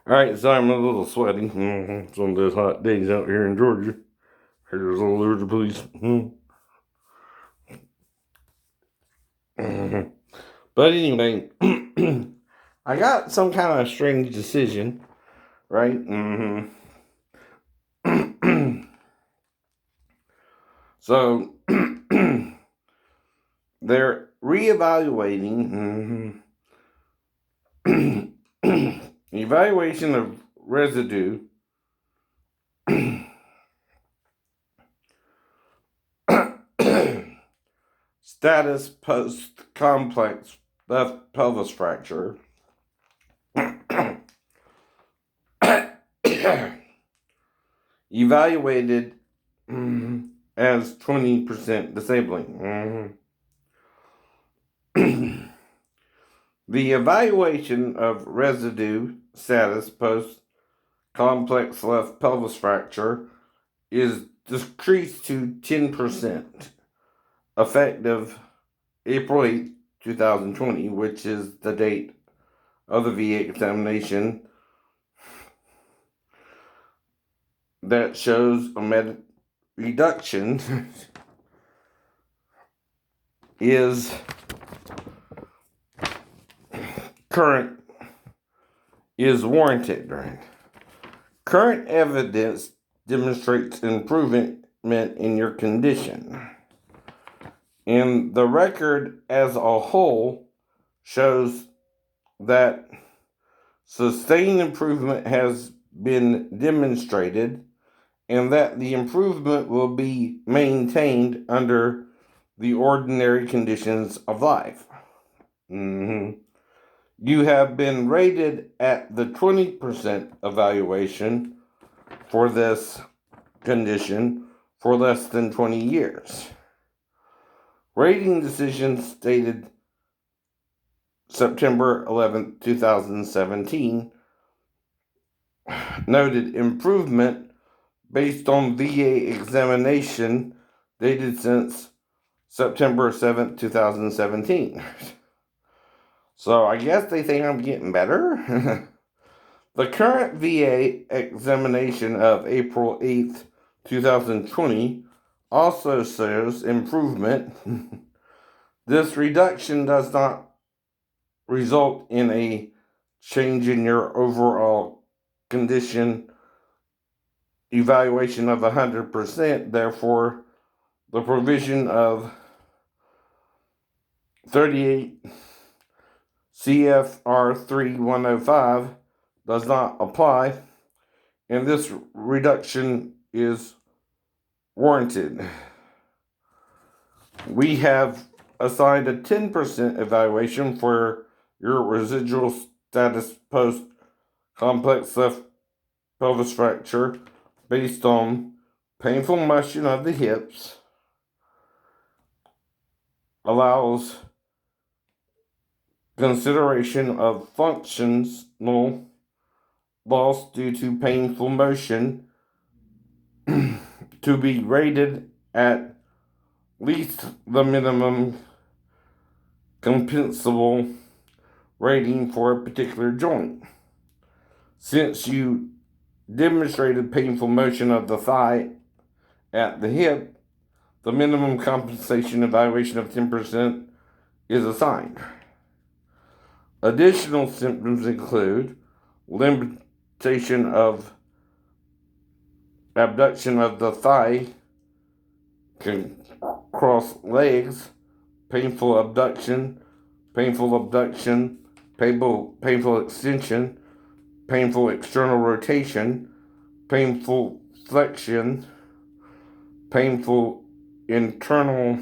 Alright, so I'm a little sweaty. Some of those hot days out here in Georgia. Here's a little Georgia police. But anyway, I got some kind of strange decision, right? So they're reevaluating evaluation of residue status post complex left pelvis fracture. Evaluated as 20% disabling. The evaluation of residue status post complex left pelvis fracture is decreased to 10%, effective April 8th, 2020, which is the date of the VA examination that shows a reduction is warranted. Right? Current evidence demonstrates improvement in your condition, and the record as a whole shows that sustained improvement has been demonstrated, and that the improvement will be maintained under the ordinary conditions of life. You have been rated at the 20% evaluation for this condition for less than 20 years. Rating decisions dated September 11th, 2017 noted improvement based on VA examination dated since September 7th, 2017. So I guess they think I'm getting better. The current VA examination of April 8th, 2020 also shows improvement. This reduction does not result in a change in your overall condition evaluation of 100%. Therefore, the provision of 38 CFR 3105 does not apply, and this reduction is warranted. We have assigned a 10% evaluation for your residual status post complex left pelvis fracture based on painful motion of the hips, allows consideration of functional loss due to painful motion to be rated at least the minimum compensable rating for a particular joint. Since you demonstrated painful motion of the thigh at the hip, the minimum compensation evaluation of 10% is assigned. Additional symptoms include limitation of abduction of the thigh, cross legs, painful abduction, painful extension, painful external rotation, painful flexion, painful internal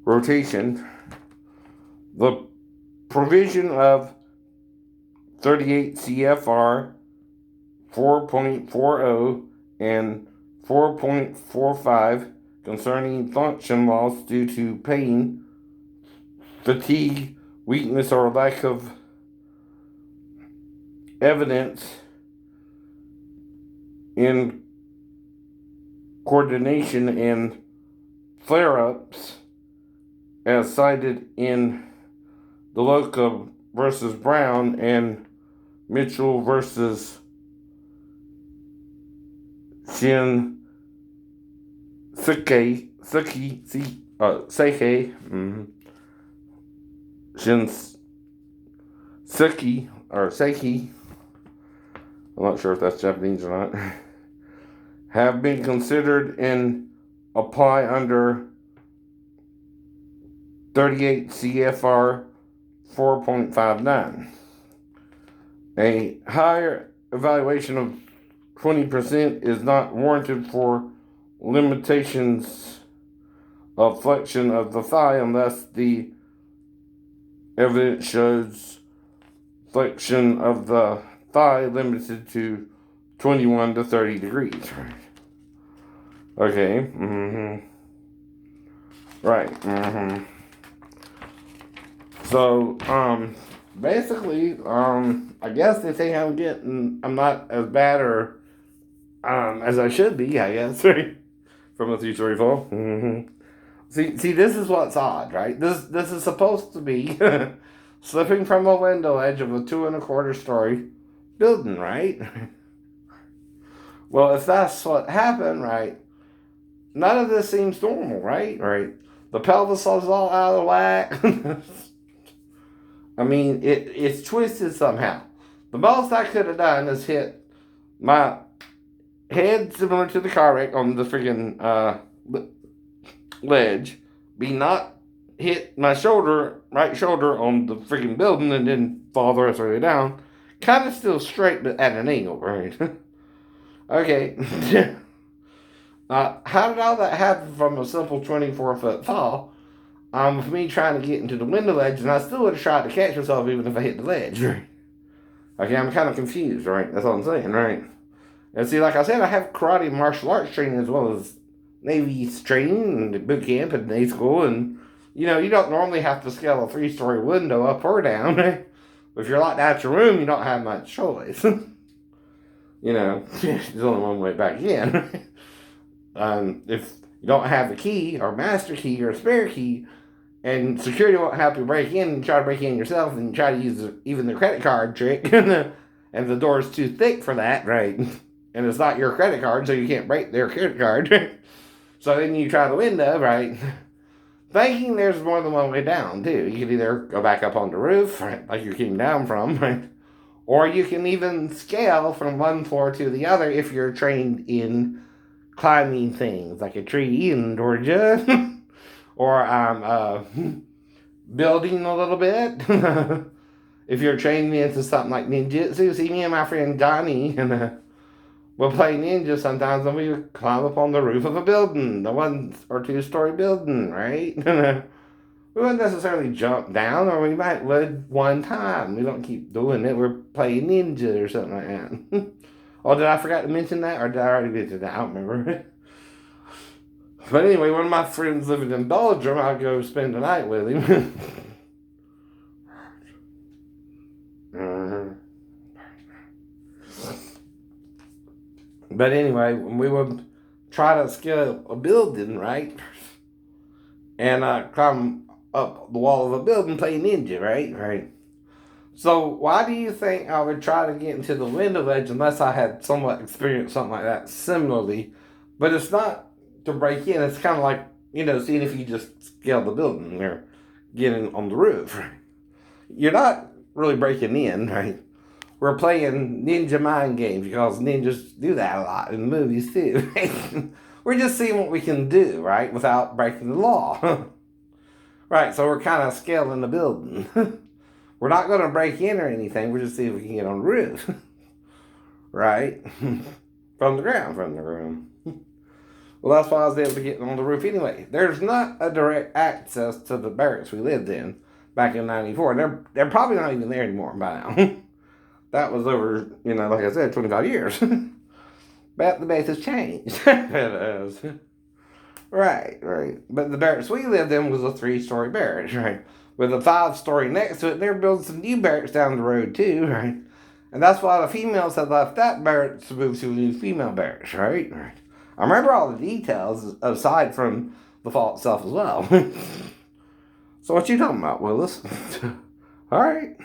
rotation. The provision of 38 CFR 4.40 and 4.45 concerning function loss due to pain, fatigue, weakness, or lack of evidence in coordination and flare-ups as cited in the local versus Brown and Mitchell versus Shin Seike. Shin Seiki or Seiki. I'm not sure if that's Japanese or not. Have been considered and apply under 38 CFR 4.59. A higher evaluation of 20% is not warranted for limitations of flexion of the thigh unless the evidence shows flexion of the thigh limited to 21 to 30 degrees. Okay. Right. So, basically, I guess they think I'm not as bad or, as I should be, I guess, right? From a 3-story fall. See, this is what's odd, right? This is supposed to be slipping from a window ledge of a 2 1/4 story building, right? Well, if that's what happened, right, none of this seems normal, right? Right. The pelvis is all out of whack. I mean, it's twisted somehow. The most I could have done is hit my head similar to the car wreck on the freaking ledge, be not hit my right shoulder on the freaking building and then fall the rest of the way down. Kind of still straight, but at an angle, right? Okay. How did all that happen from a simple 24-foot fall? With me trying to get into the window ledge, and I still would have tried to catch myself even if I hit the ledge. Right? Okay, I'm kind of confused, right? That's all I'm saying, right? And see, like I said, I have karate and martial arts training as well as Navy's training and boot camp and day school, and you don't normally have to scale a 3-story window up or down. If you're locked out your room, you don't have much choice. There's only one way back in. If you don't have a key or master key or a spare key, and security won't help you break in and try to break in yourself and try to use even the credit card trick, and the door's too thick for that, right? And it's not your credit card, so you can't break their credit card. So then you try the window, right? Thinking there's more than one way down, too. You can either go back up on the roof, right, like you came down from, right? Or you can even scale from one floor to the other if you're trained in climbing things, like a tree in Georgia. Or building a little bit. If you're trained into something like ninjutsu, see me and my friend Johnny, and we'll play ninja sometimes, and we would climb up on the roof of a building, the 1 or 2-story building, right? We wouldn't necessarily jump down, or we might would one time. We don't keep doing it. We're playing ninja or something like that. Oh, did I forget to mention that, or did I already mention that? I don't remember. But anyway, one of my friends living in Belgium, I'll go spend the night with him. But anyway, when we would try to scale a building, right? And climb up the wall of a building playing ninja, right? Right. So why do you think I would try to get into the window ledge unless I had somewhat experienced something like that similarly? But it's not to break in. It's kind of like, seeing if you just scale the building or getting on the roof. You're not really breaking in, right? We're playing ninja mind games because ninjas do that a lot in movies too. Right? We're just seeing what we can do, right, without breaking the law. Right, so we're kind of scaling the building. We're not going to break in or anything. We're just seeing if we can get on the roof. Right? From the ground. Well, that's why I was able to get on the roof anyway. There's not a direct access to the barracks we lived in back in 94. They're probably not even there anymore by now. That was over, like I said, 25 years. But the base has changed. It has. Right. But the barracks we lived in was a 3-story barracks, right? With a 5-story next to it, they're building some new barracks down the road too, right? And that's why the females had left that barracks to move to a new female barracks, right? I remember all the details aside from the fall itself as well. So what you talking about, Willis? All right.